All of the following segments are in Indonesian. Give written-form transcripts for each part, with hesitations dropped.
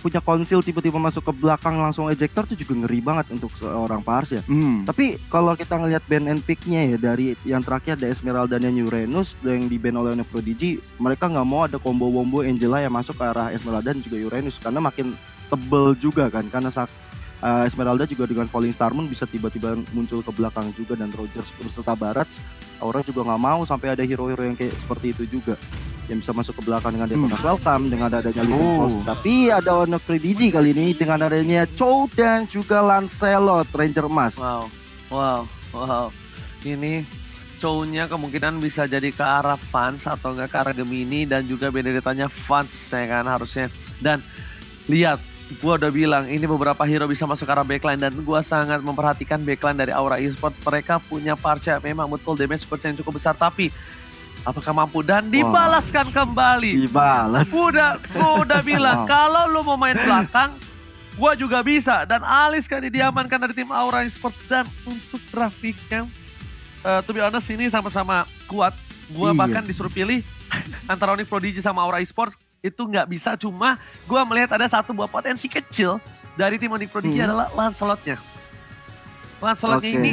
punya konsil tiba-tiba masuk ke belakang langsung ejector tuh juga ngeri banget untuk seorang Pars ya. Tapi kalau kita ngelihat ban and pick-nya ya, dari yang terakhir ada Esmeralda dan Uranus yang di ban oleh Onyx Prodigy, mereka nggak mau ada combo-wombo Angela yang masuk ke arah Esmeralda dan juga Uranus karena makin tebel juga kan, karena Esmeralda juga dengan Falling Star Moon bisa tiba-tiba muncul ke belakang juga, dan Rogers berserta Barats, orang juga nggak mau sampai ada hero-hero yang kayak seperti itu juga yang bisa masuk ke belakang dengan Detona's Welcome, dengan adanya Living Post. Tapi ada Onyx Prodigy kali ini dengan adanya Chow dan juga Lancelot Ranger Mas. Wow. Ini Chow-nya kemungkinan bisa jadi ke arah Vance atau enggak ke arah Gemini, dan juga Benedetta-nya Vance ya kan harusnya. Dan lihat, gua udah bilang ini beberapa hero bisa masuk ke arah backline, dan gua sangat memperhatikan backline dari Aura Esports. Mereka punya Parcha, memang betul damage persen yang cukup besar, tapi apakah mampu dan dibalaskan kembali? Dibalas. Gua udah bilang kalau lu mau main belakang, gua juga bisa. Dan Alice kan diamankan dari tim Aura Esports. Dan untuk grafiknya, to be honest ini sama-sama kuat. Gua bahkan disuruh pilih antara Onyx Prodigy sama Aura Esports. Itu nggak bisa, cuma gue melihat ada satu buah potensi kecil dari tim Onyx Prodigy adalah Lancelot-nya. Lancelot-nya ini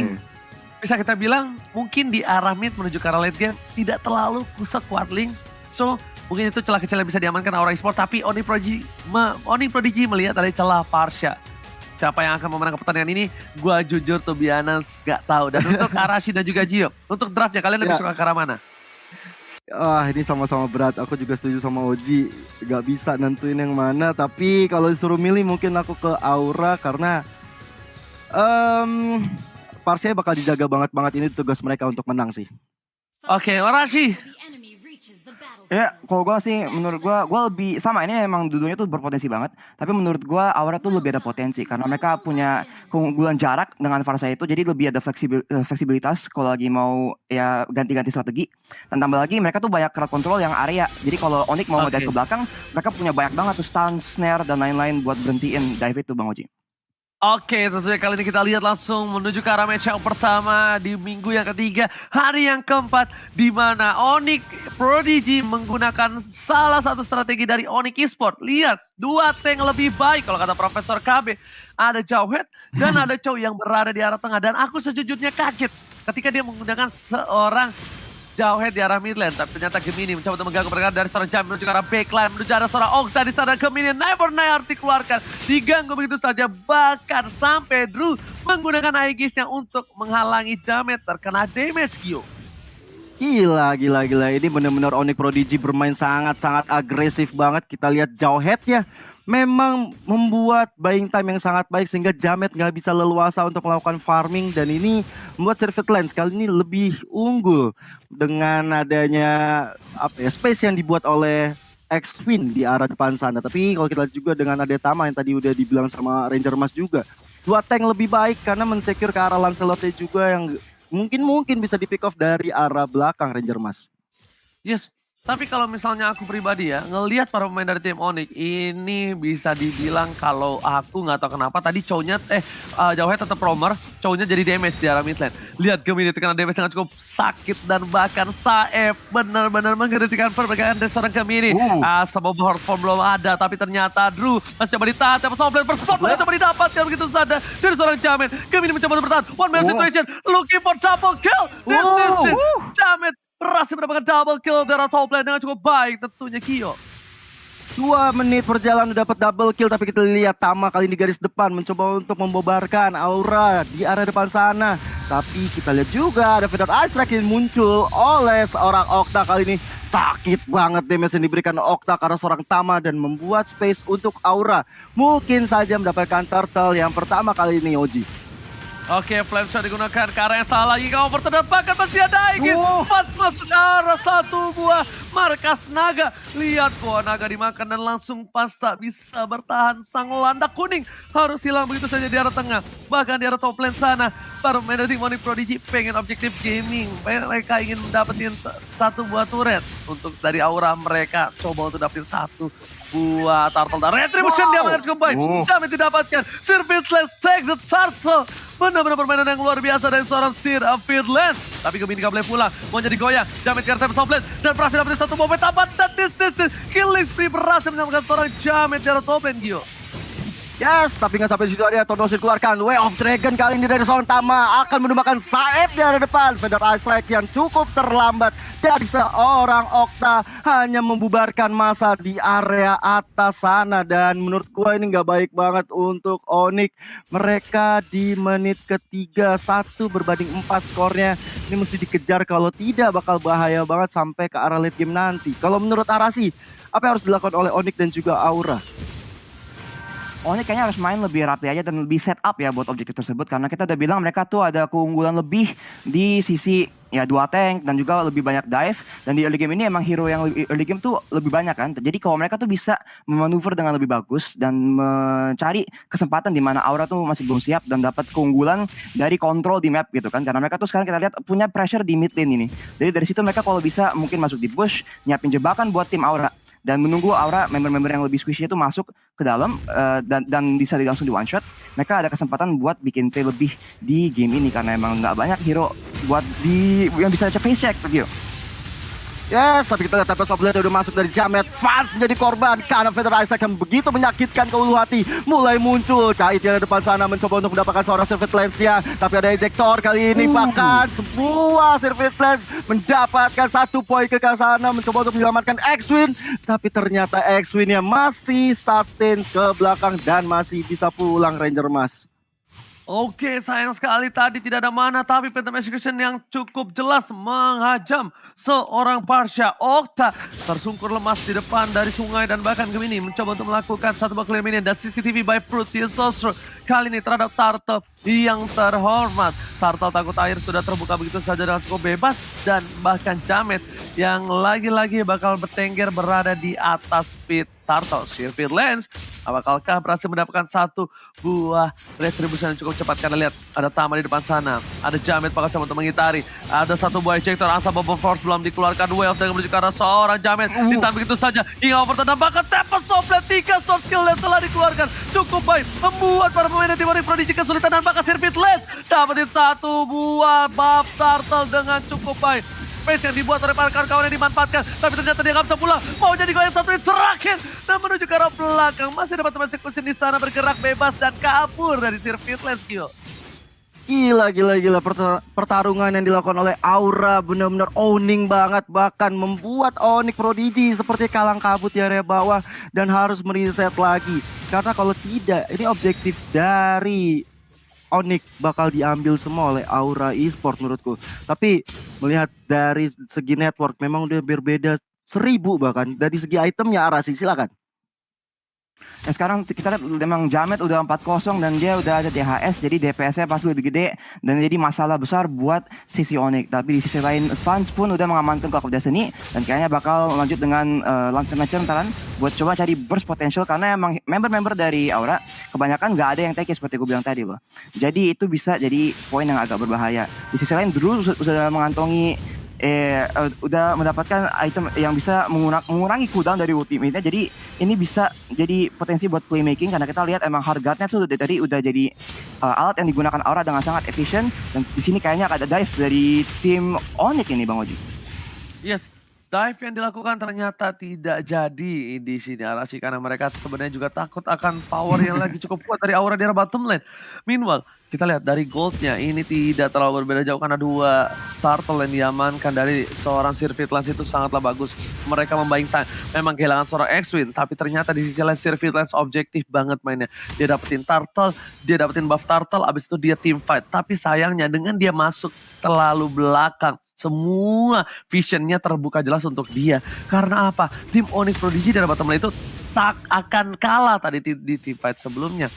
bisa kita bilang mungkin di arah mid menuju ke arah late game tidak terlalu kuat link. So mungkin itu celah kecil yang bisa diamankan Aura Esports, tapi Onyx Prodigy melihat ada celah Parcha. Siapa yang akan memenangkan pertandingan ini, gue jujur to be honest gak tahu. Dan untuk Arashi dan juga Gio, untuk draftnya kalian lebih suka ke arah mana? Ini sama-sama berat. Aku juga setuju sama Oji. Gak bisa nentuin yang mana. Tapi kalau disuruh milih mungkin aku ke Aura. Karena Parsia bakal dijaga banget ini tugas mereka untuk menang sih. Oke, Arashi. Ya, kalau gue sih menurut gue lebih sama, ini emang dua-duanya tuh berpotensi banget. Tapi menurut gue Aura tuh lebih ada potensi karena mereka punya keunggulan jarak dengan Varsa itu, jadi lebih ada fleksibilitas kalau lagi mau ya ganti-ganti strategi. Dan tambah lagi mereka tuh banyak crowd control yang area. Jadi kalau Onyx mau ngedive ke belakang, mereka punya banyak banget tuh stun, snare dan lain-lain buat berhentiin dive itu Bang Oji. Oke, tentunya kali ini kita lihat langsung menuju ke arah match yang pertama di minggu yang ketiga, hari yang keempat, di mana Onyx Prodigy menggunakan salah satu strategi dari Onyx Esports. Lihat, dua tank lebih baik kalau kata Profesor KB. Ada Jawhead dan ada Chow yang berada di arah tengah, dan aku sejujurnya kaget ketika dia menggunakan seorang Jawhead di arah mid lane, tapi ternyata Gemini mencoba untuk mengganggu mereka dari seorang Jam menuju ke arah backline, menuju arah seorang Okta di sana. Gemini Never Night dikeluarkan, diganggu begitu saja, bahkan sampai Drew menggunakan Aegisnya untuk menghalangi Jamet terkena damage Gio. Gila. Ini benar-benar Onyx Prodigy bermain sangat-sangat agresif banget. Kita lihat Jawhead ya, memang membuat buying time yang sangat baik sehingga Jamet nggak bisa leluasa untuk melakukan farming, dan ini membuat Servet Lens kali ini lebih unggul dengan adanya space yang dibuat oleh X-Twin di arah depan sana. Tapi kalau kita lihat juga dengan ada Tama yang tadi udah dibilang sama Ranger Mas juga, dua tank lebih baik karena mensecure ke arah Lancelot juga yang mungkin bisa di pick off dari arah belakang Ranger Mas. Yes. Tapi kalau misalnya aku pribadi ya, ngelihat para pemain dari tim Onyx, ini bisa dibilang kalau aku nggak tahu kenapa tadi Chow-nya, Jawhead tetap roamer, Chow-nya jadi damage di arah mid lane. Lihat Gemini terkena damage dengan cukup sakit, dan bahkan Saef benar-benar menghentikan perbaikan dari seorang Gemini. Sebab Horseform belum ada, tapi ternyata Drew masih coba ditahan, tapi Spotlight coba didapatkan begitu saja dari seorang Jamet. Gemini mencoba untuk bertahan, one man situation, looking for double kill. This is it, Jamet berhasil mendapatkan double kill dari top lane dengan cukup baik tentunya Gio. 2 menit berjalan dapat double kill, tapi kita lihat Tama kali ini garis depan mencoba untuk membobarkan Aura di area depan sana. Tapi kita lihat juga ada Feather Ice Strike yang muncul oleh seorang Okta. Kali ini sakit banget damage yang diberikan Okta karena seorang Tama dan membuat space untuk Aura. Mungkin saja mendapatkan turtle yang pertama kali ini Oji. Oke, flame shot digunakan ke arah yang salah lagi. Kamu terdepan masih ada Aegis. Vance masuk ke arah satu buah markas naga. Lihat buah naga dimakan dan langsung pas tak bisa bertahan. Sang landak kuning harus hilang begitu saja di arah tengah. Bahkan di arah top lane sana, para pemain dari Onyx Prodigy pengen objektif gaming. Mereka ingin mendapatkan satu buah turret. Untuk dari Aura mereka coba untuk dapetin satu buah turtle. Dan retribution dia mengenai combine. Jamet didapatkan. Sir Fitlands take the turtle. Benar-benar permainan yang luar biasa dari seorang Sir Fitlands. Tapi Gemini gak boleh pulang. Mau jadi goyang. Jamet ke arah top lane. Dan berhasil dapetin satu momen tamat. Dan this is it. Killing spree berhasil menyelamatkan seorang Jamet di arah top lane Gio. Yes, tapi nggak sampai di situ aja. Tordos dikeluarkan. Way of Dragon kali ini dari seorang Tama akan menumbangkan Saeb di area depan. Feather Ice Strike yang cukup terlambat dari seorang Okta hanya membubarkan masa di area atas sana. Dan menurut gua ini nggak baik banget untuk Onyx. Mereka di menit ketiga 1 berbanding 4 skornya. Ini mesti dikejar, kalau tidak bakal bahaya banget sampai ke arah late game nanti. Kalau menurut Arasi, apa yang harus dilakukan oleh Onyx dan juga Aura? Onyx kayaknya harus main lebih rapi aja dan lebih set up ya buat objektif tersebut, karena kita udah bilang mereka tuh ada keunggulan lebih di sisi ya 2 tank dan juga lebih banyak dive, dan di early game ini emang hero yang early game tuh lebih banyak kan. Jadi kalau mereka tuh bisa memanuver dengan lebih bagus dan mencari kesempatan di mana Aura tuh masih belum siap dan dapat keunggulan dari kontrol di map gitu kan, karena mereka tuh sekarang kita lihat punya pressure di mid lane ini. Jadi dari situ mereka kalau bisa mungkin masuk di bush, nyiapin jebakan buat tim Aura dan menunggu Aura member-member yang lebih squishy itu masuk ke dalam dan bisa langsung di one shot. Mereka ada kesempatan buat bikin play lebih di game ini karena emang nggak banyak hero buat yang bisa face check gitu. Yes, tapi kita lihat Tempest of Blade udah masuk dari Jamet. Vance menjadi korban karena Feather Ice Strike yang begitu menyakitkan ke ulu hati. Mulai muncul Cait di depan sana mencoba untuk mendapatkan seorang Sirvit Lance-nya. Tapi ada ejector kali ini, bahkan sebuah Sirvit Lance mendapatkan 1 poin ke sana. Mencoba untuk menyelamatkan X-Win. Tapi ternyata X-Win-nya masih sustain ke belakang dan masih bisa pulang Ranger Mas. Oke, sayang sekali tadi tidak ada mana, tapi Phantom Execution yang cukup jelas menghajam seorang Parsha. Okta tersungkur lemas di depan dari sungai dan bahkan Gemini mencoba untuk melakukan satu buah clear minion dan CCTV by Proteus Sostro. Kali ini terhadap Turtle yang terhormat. Turtle takut air sudah terbuka begitu saja dengan cukup bebas dan bahkan Jamet yang lagi-lagi bakal bertengger berada di atas pit. Turtle, Sirvit Lance, apakalkah berhasil mendapatkan satu buah retribusi yang cukup cepat? Karena lihat ada Tama di depan sana, ada Jamet bakal coba untuk mengitari, ada satu buah ejector, Asa Bubble Force belum dikeluarkan, Way of Dragon menuju ke arah seorang Jamet, ditahan begitu saja, hingga over dan bahkan Tempest of Blade 3 sword skill yang telah dikeluarkan, cukup baik, membuat para pemain tim Onyx Prodigy kesulitan dan bahkan Sirvit Lance dapetin satu buah buff Turtle dengan cukup baik. Space yang dibuat oleh para kawan yang dimanfaatkan, tapi ternyata dia nggak bisa pulang. Mau jadi goyang satu terakhir dan menuju ke arah belakang. Masih dapat teman eksekusi di sana bergerak bebas dan kabur dari Sirvit Lance Gil. Gila. Pertarungan yang dilakukan oleh Aura benar-benar owning banget. Bahkan membuat Onyx Prodigy seperti kalang kabut di area bawah dan harus mereset lagi. Karena kalau tidak, ini objektif dari Onyx bakal diambil semua oleh Aura Esport menurutku. Tapi melihat dari segi network memang udah berbeda 1000 bahkan. Dari segi itemnya Arasi, silakan. Nah sekarang kita lihat memang Jamet udah 4-0 dan dia udah ada DHS, jadi DPS-nya pasti lebih gede dan jadi masalah besar buat sisi Onyx. Tapi di sisi lain Vance pun udah mengamankan Clock of Destiny dan kayaknya bakal lanjut dengan launcher ntaran buat coba cari burst potential, karena emang member-member dari Aura kebanyakan nggak ada yang take seperti gue bilang tadi loh. Jadi itu bisa jadi poin yang agak berbahaya. Di sisi lain Drew sudah mengantongi udah mendapatkan item yang bisa mengurangi cooldown dari ultimate-nya, jadi ini bisa jadi potensi buat playmaking karena kita lihat emang Hargatnya tuh dari tadi udah jadi alat yang digunakan Aura dengan sangat efisien, dan di sini kayaknya ada dive dari tim Onyx ini Bang Oji. Yes, dive yang dilakukan ternyata tidak jadi di sini Arasi, karena mereka sebenarnya juga takut akan power yang lagi cukup kuat dari Aura di arah bottom lane. Meanwhile, kita lihat dari goldnya ini tidak terlalu berbeda jauh karena 2 turtle yang diamankan dari seorang Sirvit Lance itu sangatlah bagus. Mereka membayang memang kehilangan seorang X-Win, tapi ternyata di sisi lain Sirvit Lance objektif banget mainnya. Dia dapetin turtle, dia dapetin buff turtle, abis itu dia team fight. Tapi sayangnya dengan dia masuk terlalu belakang, semua visionnya terbuka jelas untuk dia. Karena apa? Tim Onyx Prodigy dari bottom lane itu tak akan kalah tadi di team fight sebelumnya.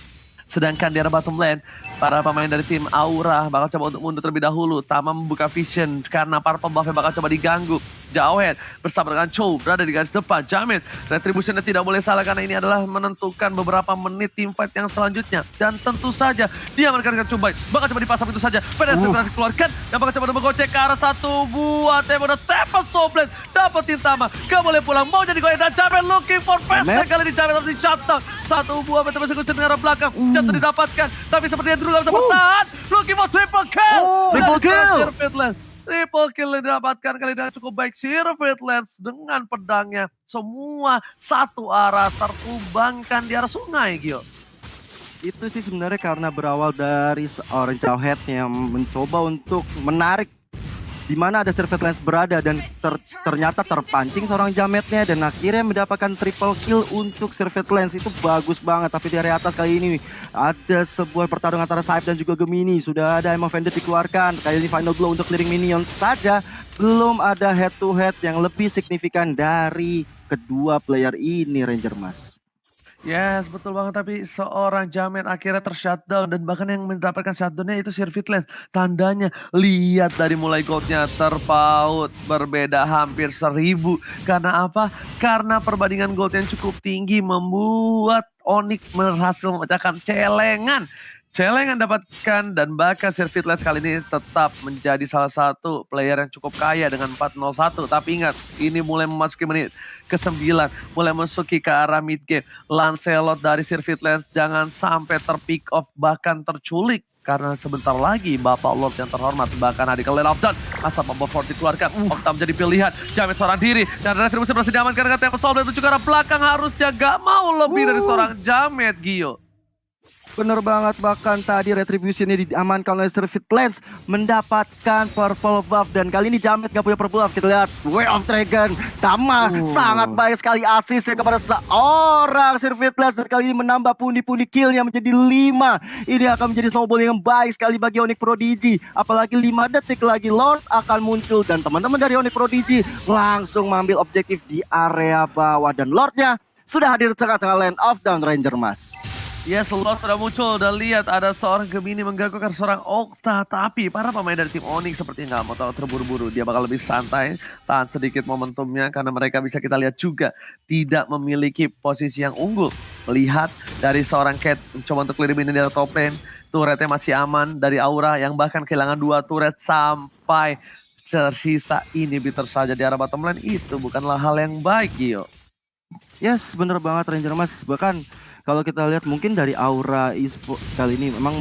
Sedangkan di arah bottom lane, para pemain dari tim Aura bakal coba untuk mundur terlebih dahulu. Tama membuka vision karena para pembuffnya bakal coba diganggu. Jauhead bersama dengan Chow berada di garis depan. Jamin retributionnya tidak boleh salah karena ini adalah menentukan beberapa menit team fight yang selanjutnya. Dan tentu saja dia menekankan Cubai. Bakal coba dipasang itu saja. Pedestrian dikeluarkan dan bakal coba menggocek ke arah satu buah tembok. Dan Tempest Soblet dapetin Tama. Gak boleh pulang, mau jadi goyang dan Jamin looking for fast. Kali ini Jamin harus di shutdown. Satu buah Phantom Execution dengan arah belakang. Jatuh didapatkan, tapi sepertinya Drew gak bisa bertahan. Looking for triple kill. Triple kill. Triple kill yang didapatkan kali ini cukup baik. Sirvit Lance dengan pedangnya semua satu arah tertumbangkan di arah sungai, Gio. Itu sih sebenarnya karena berawal dari seorang Jawhead yang mencoba untuk menarik di mana ada Servet Lens berada dan ternyata terpancing seorang Jametnya dan akhirnya mendapatkan triple kill untuk Servet Lens. Itu bagus banget, tapi dari atas kali ini ada sebuah pertarungan antara Saib dan juga Gemini. Sudah ada Emma Vendor dikeluarkan, kali ini final blow untuk clearing minion saja. Belum ada head to head yang lebih signifikan dari kedua player ini, Ranger Mas. Yes, betul banget. Tapi seorang Jamet akhirnya tershutdown. Dan bahkan yang mendapatkan shutdownnya itu Servet Lens. Tandanya, lihat dari mulai goldnya terpaut. Berbeda hampir 1000. Karena apa? Karena perbandingan gold yang cukup tinggi membuat Onyx berhasil memecahkan celengan. Celengan dapatkan dan bahkan Servet Lens kali ini tetap menjadi salah satu player yang cukup kaya dengan 401. Tapi ingat, ini mulai memasuki menit ke-9, mulai memasuki ke arah mid game. Lancelot dari Servet Lens jangan sampai terpick off bahkan terculik. Karena sebentar lagi Bapak Lord yang terhormat bahkan adik Lane of Dawn asal Bomber Fort dikeluarkan. Okta menjadi pilihan. Jamet seorang diri dan retribusi berhasil diamankan dengan tempo Soul dan menuju ke arah belakang. Harusnya gak mau lebih dari seorang Jamet, Gio. Bener banget, bahkan tadi retribusi ini diamankan oleh Servet Lens mendapatkan purple buff dan kali ini Jamet gak punya purple buff. Kita lihat Way of Dragon Tama sangat baik sekali asisnya kepada seorang Servet Lens dan kali ini menambah pundi-pundi killnya menjadi 5. Ini akan menjadi snowball yang baik sekali bagi Onyx Prodigy, apalagi 5 detik lagi Lord akan muncul dan teman-teman dari Onyx Prodigy langsung mengambil objektif di area bawah dan Lordnya sudah hadir di tengah-tengah Land of Dawn, Ranger Mas. Yes, Lord sudah muncul dan lihat ada seorang Gemini mengganggukan seorang Okta. Tapi para pemain dari tim Onyx seperti nggak mau tahu terburu-buru. Dia bakal lebih santai, tahan sedikit momentumnya karena mereka bisa kita lihat juga tidak memiliki posisi yang unggul. Melihat dari seorang Cat mencoba untuk clear minion dari top lane, turretnya masih aman dari Aura yang bahkan kehilangan 2 turret sampai tersisa inhibitor saja di arah bottom lane. Itu bukanlah hal yang baik, Gio. Yes, bener banget Ranger Mas. Bahkan kalau kita lihat mungkin dari Aura Esports kali ini memang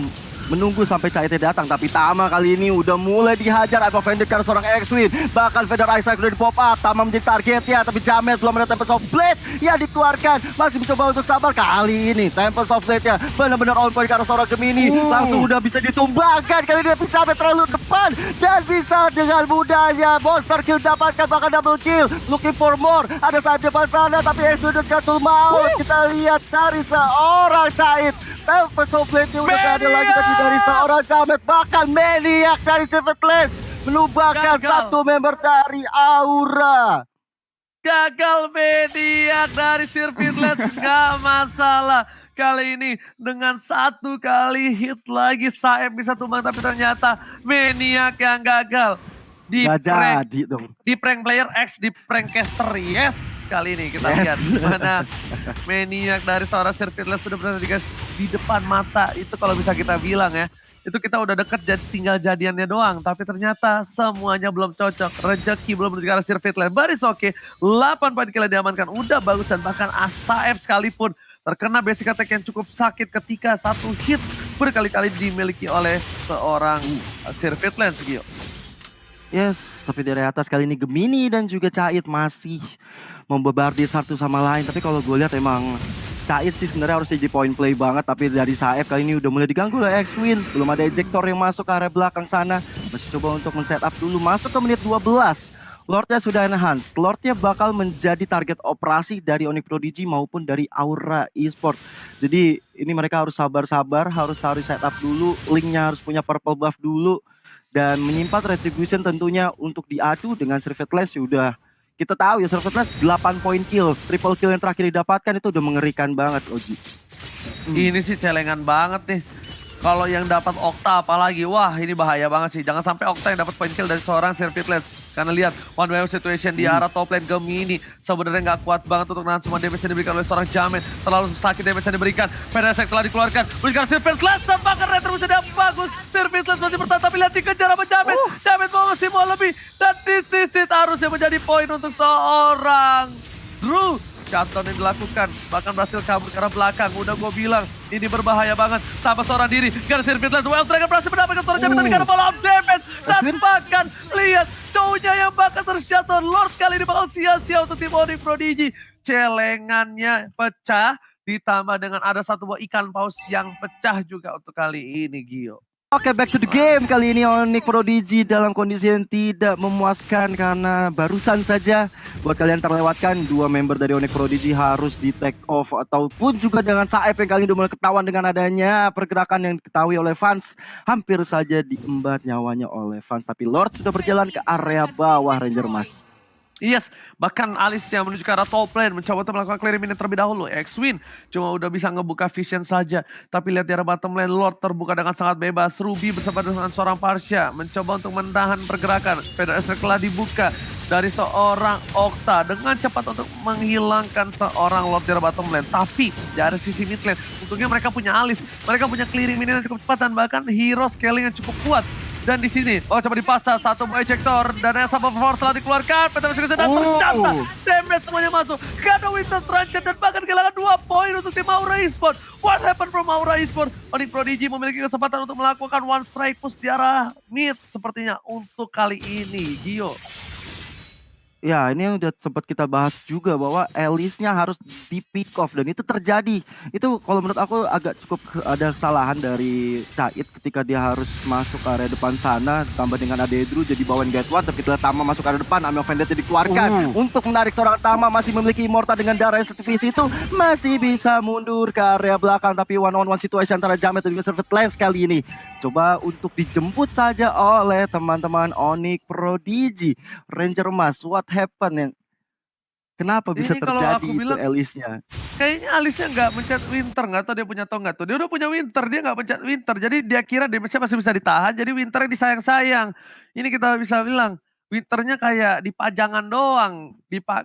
menunggu sampai CIT datang, tapi Tama kali ini udah mulai dihajar atau Vendor karena seorang X-Win. Bahkan Vendor Ice Strike udah di pop up, Tama menjadi targetnya, tapi Jamet belum ada Tempest of Blade yang dikeluarkan. Masih mencoba untuk sabar, kali ini Tempest of Blade-nya benar-benar on point karena seorang Gemini. Langsung udah bisa ditumbangkan, kali ini Jamet terlalu depan dan bisa dengan mudahnya monster kill dapatkan, bahkan double kill. Looking for more, ada sayap depan sana, tapi X-Win udah sekatul maut. Kita lihat dari seorang Cait, Tempest of Blade-nya udah gak ada lagi tadi dari seorang Jamet, bahkan Maniac dari Servet Lens menumbangkan satu member dari Aura. Gagal Maniac dari Servet Lens, gak masalah. Kali ini dengan 1 kali hit lagi Saeb bisa tumbang, tapi ternyata Maniac yang gagal. Di jadi dong. Di prank player X, di prank caster, yes. Kali ini kita lihat mana Maniac dari seorang Servet Lens sudah berada di depan mata. Itu kalau bisa kita bilang ya, itu kita udah deket tinggal jadiannya doang. Tapi ternyata semuanya belum cocok. Rezeki belum menuju ke arah Servet Lens. Baris oke, 8 poin kill diamankan. Udah bagus dan bahkan Asaef sekalipun terkena basic attack yang cukup sakit ketika 1 hit berkali-kali dimiliki oleh seorang Servet Lens, Gio. Yes, tapi dari atas kali ini Gemini dan juga Cait masih membebardir satu sama lain. Tapi kalau gue lihat emang Cait sih sebenarnya harus jadi point play banget. Tapi dari Saeb kali ini udah mulai diganggu oleh X-Win. Belum ada ejector yang masuk ke area belakang sana. Masih coba untuk men-setup dulu. Masuk ke menit 12. Lordnya sudah enhance. Lordnya bakal menjadi target operasi dari Onyx Prodigy maupun dari Aura Esports. Jadi ini mereka harus sabar-sabar. Harus setup dulu. Linknya harus punya purple buff dulu. Dan menyimpan retribution tentunya untuk diadu dengan Servet Lens. Udah kita tahu ya Servet Lens 8 poin kill. Triple kill yang terakhir didapatkan itu udah mengerikan banget, Oji. Ini sih celengan banget nih. Kalau yang dapat Okta apalagi, wah ini bahaya banget sih. Jangan sampai Okta yang dapat point kill dari seorang Servet Lens. Karena lihat one way situation di arah top lane Gemini sebenarnya nggak kuat banget untuk nahan semua damage yang diberikan oleh seorang Jamet. Terlalu sakit damage yang diberikan. Pedasek telah dikeluarkan. Bukan Servet Lens tampaknya retribusi dia bagus. Servet Lens masih bertahan tapi lihat dikejar sama Jamet. Jamet masih mau lebih dan disisit harusnya menjadi poin untuk seorang Drew. Shutdown yang dilakukan, bahkan berhasil kabur ke arah belakang. Udah gue bilang, ini berbahaya banget. Tanpa seorang diri, karena Servet Lens, Wild Dragon berhasil mendapatkan seorang Jamet, tapi karena follow up damage. Dan bahkan, lihat, cowoknya yang bakal tershutdown. Lord kali ini bakal sia-sia untuk tim Onyx Prodigy. Celengannya pecah, ditambah dengan ada satu buah ikan paus yang pecah juga untuk kali ini, Gio. Oke, back to the game. Kali ini Onyx Prodigy dalam kondisi yang tidak memuaskan karena barusan saja buat kalian terlewatkan 2 member dari Onyx Prodigy harus di take off, ataupun juga dengan Saeb yang kali ini udah mulai ketahuan dengan adanya pergerakan yang diketahui oleh fans, hampir saja diembat nyawanya oleh fans. Tapi Lord sudah berjalan ke area bawah Ranger Mas. Yes, bahkan Alice yang menuju ke arah top lane mencoba untuk melakukan clearing minion terlebih dahulu. X-Win cuma udah bisa ngebuka vision saja. Tapi lihat di arah bottom lane, Lord terbuka dengan sangat bebas. Ruby bersama dengan seorang Parsha mencoba untuk menahan pergerakan. Feather Ezreal telah dibuka dari seorang Okta dengan cepat untuk menghilangkan seorang Lord di arah bottom lane. Tapi dari sisi mid lane, untungnya mereka punya Alice. Mereka punya clearing minion yang cukup cepat dan bahkan hero scaling yang cukup kuat. Dan di sini, coba dipasang satu buah ejector dan yang sama force telah dikeluarkan. Peter Messi dan ternyata damage semuanya masuk. Gak ada Winter Transit dan bahkan kehilangan 2 poin untuk tim Aura Esports. What happened from Aura Esports? Onyx Prodigy memiliki kesempatan untuk melakukan one strike push di arah mid sepertinya untuk kali ini, Gio. Ya, ini yang udah sempat kita bahas juga bahwa Alice-nya harus di pick off dan itu terjadi. Itu kalau menurut aku agak cukup ada kesalahan dari Cait ketika dia harus masuk ke area depan sana tambah dengan Adedru jadi bawain get one, tapi ketika Tama masuk ke area depan, Ami of Vendetta dikeluarkan untuk menarik seorang Tama masih memiliki Immortal dengan darah yang setipis itu masih bisa mundur ke area belakang, tapi one on one situation antara Jamet dan juga Servet Lens kali ini coba untuk dijemput saja oleh teman-teman Onyx Prodigy. Ranger Mas, what happen yang kenapa bisa Ini kalau terjadi aku itu bilang, Alice-nya? kayaknya Alice-nya nggak mencet Winter, nggak tahu dia punya atau nggak tuh. Dia udah punya Winter, dia nggak mencet Winter. Jadi dia kira damage-nya masih bisa ditahan, jadi Winternya disayang-sayang. Ini kita bisa bilang, Winternya kayak dipajangan doang,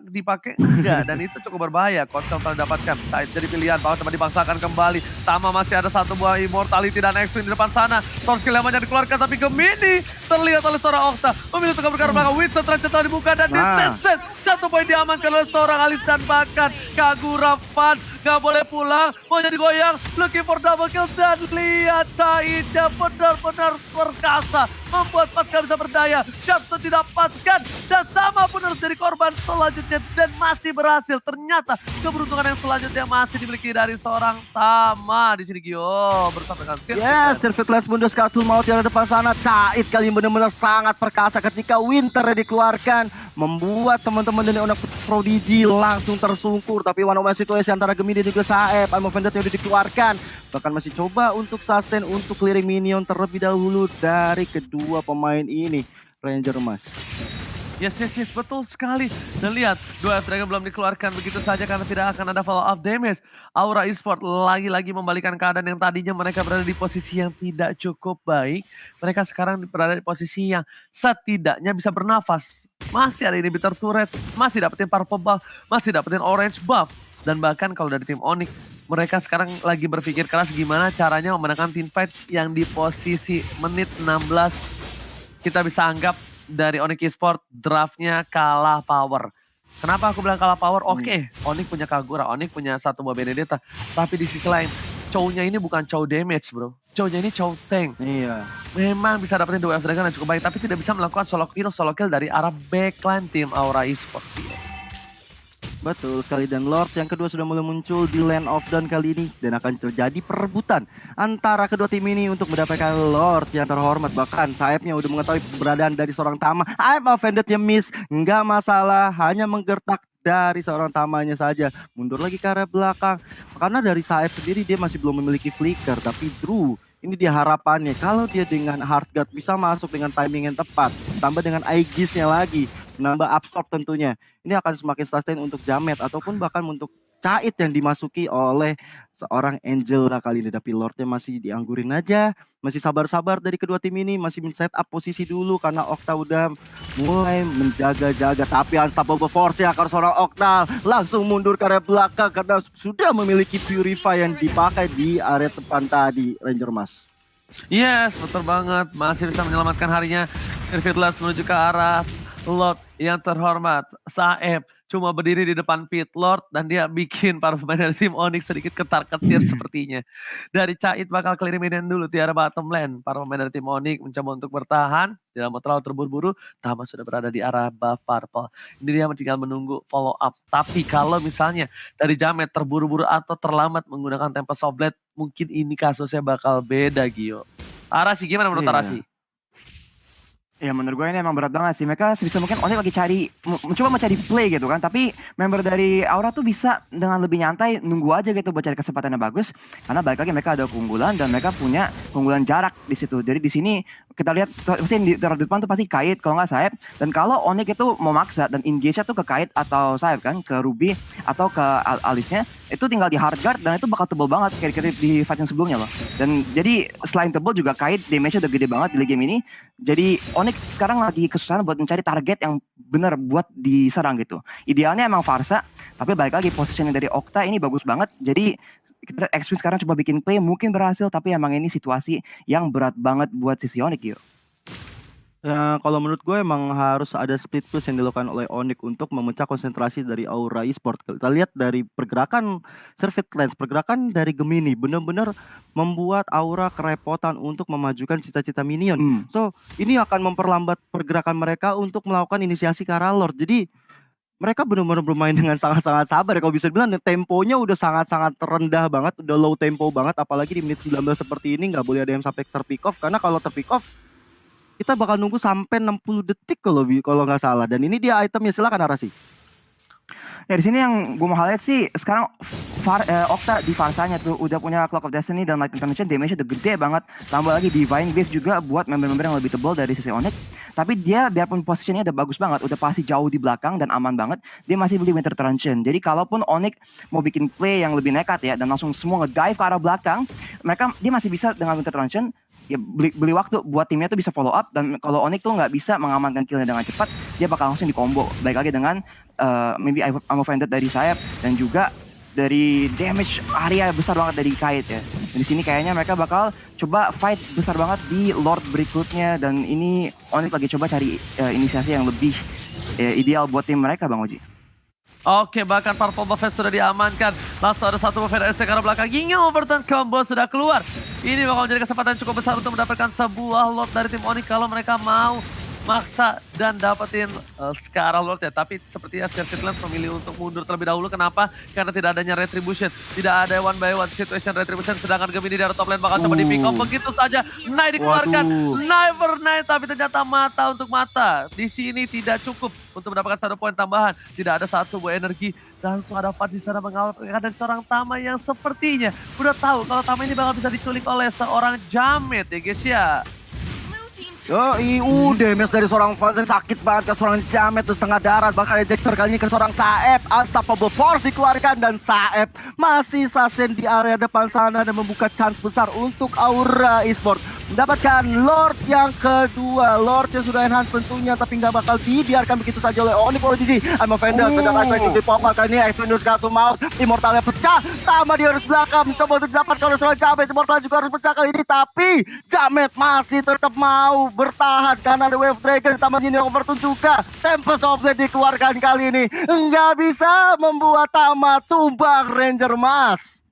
dipakai enggak. Dan itu cukup berbahaya, konsol telah didapatkan. Saat jadi pilihan, bahwa coba dipaksakan kembali. Tama masih ada satu buah Immortality dan X-Wing di depan sana. Source kill yang banyak dikeluarkan, tapi Gemini terlihat oleh seorang Okta. Memilih untuk bergerak belakang, Winston terancam telah dibuka dan distance. Satu poin diamankan oleh seorang Alice dan bahkan Kagura Fan gak boleh pulang, mau jadi goyang, looking for double kill dan lihat Caitnya benar-benar perkasa, membuat Pas gak bisa berdaya, Sharpton didapatkan dan Tama pun harus jadi korban selanjutnya dan masih berhasil. Ternyata keberuntungan yang selanjutnya masih dimiliki dari seorang Tama di sini, Gio bersama dengan Sir. Yes, Servet Lens mundur kartu maut di depan sana. Cait kali ini benar-benar sangat perkasa ketika Winter dikeluarkan, membuat teman-teman dari Onyx Prodigy langsung tersungkur. Tapi one on one situation antara Gemini dan juga Saeb, Ami of Vendetta udah dikeluarkan. Bahkan masih coba untuk sustain untuk clearing minion terlebih dahulu dari kedua pemain ini, Ranger Mas. Yes, betul sekali. Dan lihat, 2 F-Dragon belum dikeluarkan begitu saja karena tidak akan ada follow up damage. Aura Esports lagi-lagi membalikan keadaan yang tadinya mereka berada di posisi yang tidak cukup baik. Mereka sekarang berada di posisi yang setidaknya bisa bernafas. Masih ada inhibitor turret, masih dapetin purple buff, masih dapetin orange buff. Dan bahkan kalau dari tim Onyx, mereka sekarang lagi berpikir keras gimana caranya memenangkan teamfight yang di posisi menit 16. Kita bisa anggap dari Onyx Esports draftnya kalah power. Kenapa aku bilang kalah power? Oke, Onyx punya Kagura, Onyx punya satu buah Benedetta. Tapi di sisi lain, Chow-nya ini bukan Chow damage bro. Chow-nya ini Chow tank. Iya. Memang bisa dapetin 2 F-Dragon yang cukup baik, tapi tidak bisa melakukan solo kill dari arah backline tim Aura Esports. Betul sekali, dan Lord yang kedua sudah mulai muncul di Land of Dawn kali ini dan akan terjadi perebutan antara kedua tim ini untuk mendapatkan Lord yang terhormat. Bahkan Saebnya udah mengetahui keberadaan dari seorang Tama. I'm offended ya miss, nggak masalah, hanya menggertak dari seorang Tamanya saja. Mundur lagi ke arah belakang karena dari Saeb sendiri dia masih belum memiliki flicker, tapi Drew ini dia harapannya kalau dia dengan hard guard bisa masuk dengan timing yang tepat, tambah dengan Aegis-nya lagi, menambah absorb tentunya. Ini akan semakin sustain untuk Jamet ataupun bahkan untuk Cait yang dimasuki oleh seorang Angel lah kali ini. Tapi Lordnya masih dianggurin aja, masih sabar-sabar dari kedua tim ini, masih set up posisi dulu karena Okta udah mulai menjaga-jaga. Tapi unstoppable force ya karena seorang Okta langsung mundur ke area belakang karena sudah memiliki Purify yang dipakai di area depan tadi, Ranger Mas. Yes, betul banget. Masih bisa menyelamatkan harinya. Servet Lens menuju ke arah Lord yang terhormat, Saeb. cuma berdiri di depan pit lord dan dia bikin para pemain dari tim Onyx sedikit ketar-ketir sepertinya. Dari Cait bakal clear minion dulu tiara bottom lane. Para pemain dari tim Onyx mencoba untuk bertahan, tidak mau terlalu terburu-buru. Tama sudah berada di arah buff purple. Ini dia tinggal menunggu follow up. Tapi kalau misalnya dari Jamet terburu-buru atau terlambat menggunakan Tempest of Blade, mungkin ini kasusnya bakal beda Gio. Arasi gimana menurut Arasi? Ya menurut gue ini emang berat banget sih. Mereka sebisa mungkin Onyx lagi cari, mencoba mencari play gitu kan. Tapi member dari Aura tuh bisa dengan lebih nyantai nunggu aja gitu buat cari kesempatan yang bagus. Karena balik lagi mereka ada keunggulan dan mereka punya keunggulan jarak di situ. Jadi di sini kita lihat pasti di depan tuh pasti Kait kalau nggak Saeb. Dan kalau Onyx itu mau maksa dan engage-nya tuh ke Kait atau Saeb kan, ke Ruby atau ke Alisnya, itu tinggal di hard guard dan itu bakal tebel banget kayak di fight yang sebelumnya loh. Dan jadi selain tebel juga Kait damage-nya udah gede banget di game ini. Jadi Onyx sekarang lagi kesusahan buat mencari target yang benar buat diserang gitu. Idealnya emang Farsa, tapi balik lagi positioning dari Okta ini bagus banget. Jadi kita XP sekarang coba bikin play mungkin berhasil, tapi emang ini situasi yang berat banget buat sisi Onyx yuk. Ya, kalau menurut gue emang harus ada split push yang dilakukan oleh Onyx untuk memecah konsentrasi dari Aura Esports. Kita lihat dari pergerakan Service Lens, pergerakan dari Gemini benar-benar membuat Aura kerepotan untuk memajukan cita-cita minion. So, ini akan memperlambat pergerakan mereka untuk melakukan inisiasi ke arah Lord. Jadi, mereka benar-benar bermain dengan sangat-sangat sabar. Kalau bisa bilang temponya udah sangat-sangat rendah banget, udah low tempo banget. Apalagi di menit 19 seperti ini nggak boleh ada yang sampai terpick off. Karena kalau terpick off, kita bakal nunggu sampai 60 detik kalau nggak salah. Dan ini dia itemnya, silakan Arasi. Ya di sini yang gue mau highlight sih sekarang Okta di Farsanya tuh udah punya Clock of Destiny dan Light Intermission, damage-nya udah gede banget. Tambah lagi Divine Wave juga buat member-member yang lebih tebal dari sisi Onyx. Tapi dia biarpun posisinya udah bagus banget, udah pasti jauh di belakang dan aman banget, dia masih beli Winter Truncheon. Jadi kalaupun Onyx mau bikin play yang lebih nekat ya dan langsung semua ngedive ke arah belakang, dia masih bisa dengan Winter Truncheon ya beli waktu buat timnya tuh bisa follow up. Dan kalau Onyx tuh nggak bisa mengamankan killnya dengan cepat, dia bakal langsung di combo. Baik lagi dengan maybe I'm offended dari Sayap dan juga dari damage area besar banget dari Kait ya. Dan di sini kayaknya mereka bakal coba fight besar banget di Lord berikutnya, dan ini Onyx lagi coba cari inisiasi yang lebih ideal buat tim mereka Bang Oji. Oke, bahkan Purple Buffet sudah diamankan. Langsung ada satu buffet SC karena belakang. Hingga overturn combo sudah keluar. Ini bakal menjadi kesempatan yang cukup besar untuk mendapatkan sebuah Lord dari tim Onyx kalau mereka mau maksa dan dapetin sekarang Lord ya. Tapi sepertinya Circuit Lens memilih untuk mundur terlebih dahulu. Kenapa? Karena tidak adanya retribution. Tidak ada one by one situation retribution. Sedangkan Gemini dari top lane bakal coba di pick up. Begitu saja Knight dikeluarkan. Never Knight, tapi ternyata mata untuk mata. Di sini tidak cukup untuk mendapatkan 1 poin tambahan. Tidak ada satu buah energi. Langsung ada Faz di sana mengawal pergerakan dan seorang Tama yang sepertinya udah tahu kalau Tama ini bakal bisa diculik oleh seorang Jamet ya guys ya. Damage dari seorang Faz sakit banget ke seorang Jamet tuh setengah darat. Bahkan ejector kali ini ke seorang Saeb. Unstoppable Force dikeluarkan dan Saeb masih sustain di area depan sana dan membuka chance besar untuk Aura Esports mendapatkan Lord yang kedua. Lord yang sudah enhance tentunya, tapi nggak bakal dibiarkan begitu saja oleh Onyx Prodigy. I'm offended, sedang aspek di pop kali ini Extendus kartu maut. Immortalnya pecah, Tama di harus belakang mencoba untuk didapatkan oleh seorang Jamet. Immortal juga harus pecah kali ini, tapi Jamet masih tetap mau bertahan karena ada Wave Dragon. Tambah ini overturn juga. Tempest of Blade dikeluarkan kali ini, nggak bisa membuat Tama tumbang Ranger Mas.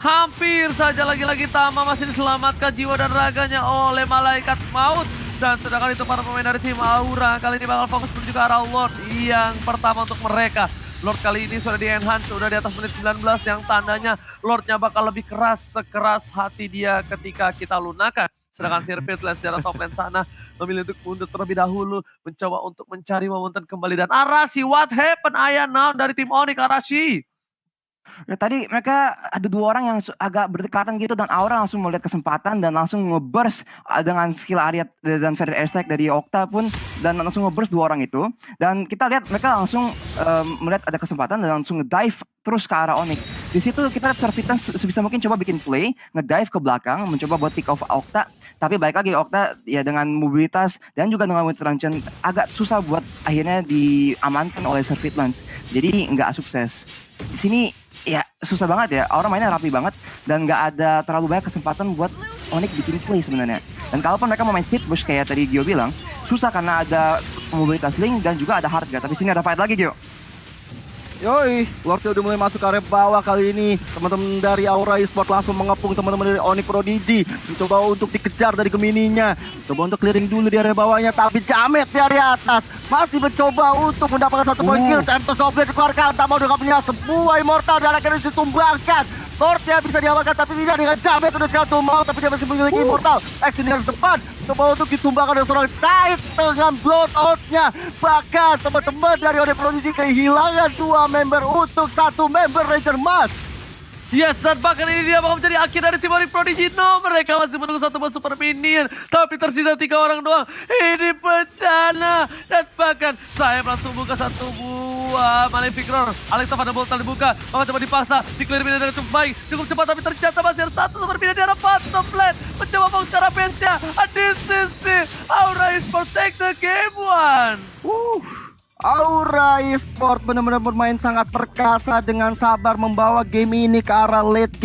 Hampir saja lagi-lagi Tama masih diselamatkan jiwa dan raganya oleh malaikat maut. Dan sedangkan itu para pemain dari tim Aura kali ini bakal fokus menuju ke arah Lord yang pertama untuk mereka. Lord kali ini sudah di-enhance, sudah di atas menit 19 yang tandanya Lordnya bakal lebih keras, sekeras hati dia ketika kita lunakan. Sedangkan Sirfit Lens dari top lane sana memilih untuk mundur terlebih dahulu, mencoba untuk mencari momentum kembali. Dan Arasi, what happened ayah now dari tim Onyx Arasi? Ya, tadi mereka ada 2 orang yang agak berdekatan gitu dan Aura langsung melihat kesempatan dan langsung nge-burst dengan skill Ariat dan Feather Airstrike dari Okta pun, dan langsung nge-burst 2 orang itu. Dan kita lihat mereka langsung melihat ada kesempatan dan langsung nge-dive terus ke arah Onyx. Di situ kita lihat Servitan sebisa mungkin coba bikin play, nge-dive ke belakang, mencoba buat pick off Okta. Tapi baik lagi Okta ya dengan mobilitas dan juga dengan Winter Truncheon agak susah buat akhirnya diamankan oleh Servitlans. Jadi nggak sukses. Di sini ya susah banget ya, Aura mainnya rapi banget dan nggak ada terlalu banyak kesempatan buat Onyx bikin play sebenarnya. Dan kalaupun mereka mau main speed push kayak tadi Gio bilang, susah karena ada mobilitas Link dan juga ada Hardguard. Tapi sini ada fight lagi Gio. Yoi, Lordnya udah mulai masuk ke area bawah kali ini. Teman-teman dari Aura Esport langsung mengepung teman-teman dari Onyx Prodigy. Mencoba untuk dikejar dari Gemininya. Coba untuk clearing dulu di area bawahnya. Tapi Jamet di area atas masih mencoba untuk mendapatkan satu poin kill. Tempest of Blade dikeluarkan. Tak mau punya sebuah Immortal dan akhirnya ditumbangkan. Lordnya bisa diamankan tapi tidak dengan Jamet. Udah sekali tumbang tapi dia masih memiliki Immortal. Action di garis depan. Coba untuk ditumbangkan oleh seorang Tide dengan blowout-nya. Bahkan teman-teman dari Onyx Prodigy kehilangan 2 member untuk 1 member Ranger Mas. Yes, dan bahkan ini dia bakal menjadi akhir dari tim Onyx Prodigy. No, mereka masih menunggu satu buah super minion. Tapi tersisa 3 orang doang. Ini bencana. Dan bahkan saya langsung buka satu buah Malefic Roar. Alexa pada boltal dibuka. Bahkan coba dipaksa. Di-clear minion dengan cukup baik. Cukup cepat tapi ternyata masih ada satu super minion di arah bottom lane. Mencoba fokus ke arah base-nya. This is the Aura Esports take the game 1. Aura Esport benar-benar bermain sangat perkasa dengan sabar membawa game ini ke arah late